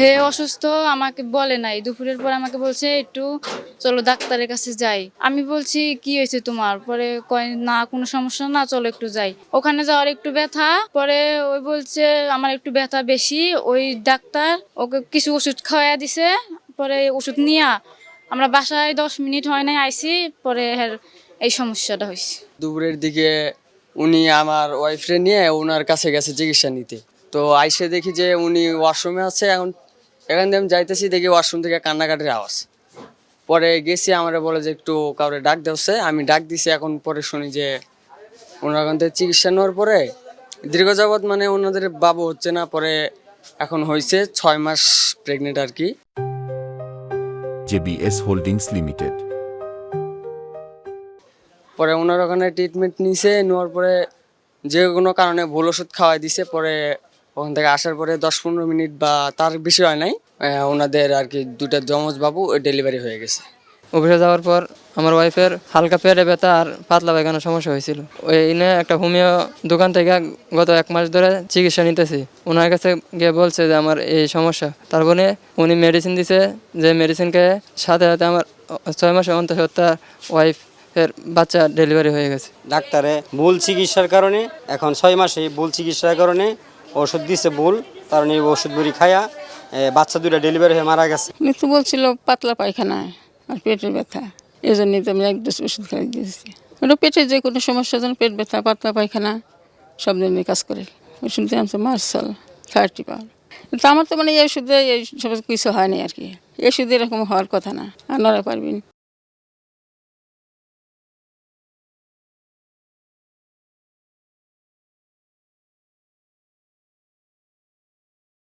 হে অসুস্থ আমাকে বলে নাই, দুপুরের পর আমাকে বলছে একটু চলো ডাক্তারের কাছে যাই। আমি বলছি কি হয়েছে তোমার? পরে কয় না কোনো সমস্যা না, চলো একটু যাই। ওখানে যাওয়ার একটু ব্যথা, পরে ওই বলছে আমার একটু ব্যথা বেশি। ওই ডাক্তার ওকে কিছু ওষুধ খাওয়াইয়া দিছে। পরে ওষুধ নিয়া আমরা বাসায় 10 মিনিট হয় নাই আইছি, পরে এই সমস্যাটা হয়েছে। দুপুরের দিকে উনি আমার ওয়াইফরে নিয়ে ওনার কাছে গেছে চিকিৎসা নিতে। তো আইসে দেখি যে উনি ওয়াশরুমে আছে। এখান দিয়ে আমি যাইতেছি, দেখি ওয়াশরুম থেকে কান্নাকাটির আওয়াজ। পরে গেছি, আমার বলে যে একটু কাউরে ডাক দেওয়াছে। আমি ডাক দিছি। এখন পরে শুনি যে ওনার ওখান থেকে চিকিৎসা নেওয়ার পরে দীর্ঘ যাবৎ মানে ওনাদের বাবু হচ্ছে না। পরে এখন হয়েছে 6 মাস প্রেগনেন্ট আর কি। JBS holdings limited. পরে ওনার ওখানে ট্রিটমেন্ট নিছে, নেওয়ার পরে যে কোনো কারণে ভুল ওষুধ খাওয়াই দিছে। পরে ওখান থেকে আসার পরে 10-15 মিনিট বা তার বেশি হয় নাই, ওনাদের আর কি দুইটা যমজ বাবু ডেলিভারি হয়ে গেছে। অফিসে যাওয়ার পর আমার ওয়াইফের হালকা পেটে ব্যথা আর পাতলা পায়খানার সমস্যা হয়েছিল। ওই নিয়ে একটা হোমিও দোকান থেকে গত 1 মাস ধরে চিকিৎসা নিতেছি। ওনার কাছে গিয়ে বলছে যে আমার এই সমস্যা। তারপরে উনি মেডিসিন দিছে, যে মেডিসিনকে সাথে সাথে আমার 6 মাসে অন্তঃসত্ত্বা ওয়াইফের বাচ্চা ডেলিভারি হয়ে গেছে। ডাক্তারে ভুল চিকিৎসার কারণে এখন 6 মাসে ভুল চিকিৎসার কারণে ওষুধ দিছে ভুল, কারণ এই ওষুধ বুড়ি খায়া বাচ্চা দুটা ডেলিভারি হয়ে মারা গেছে। মৃত্যু বলছিল পাতলা পায়খানা আর পেটের ব্যথা, এই জন্যই তো আমি 1 ডোজ ওষুধ খাই দিয়েছি। ওটা পেটের যে কোনো সমস্যার জন্য, পেট ব্যথা পাতলা পায়খানা সব জন্যই কাজ করে। ওষুধ দিয়ে আনছে মার্শাল 30 পাউন্ড। কিন্তু আমার তো মানে এই ওষুধে এই সব কিছু হয়নি আর কি। এই ওষুধে এরকম হওয়ার কথা না, আপনারা পারবেন।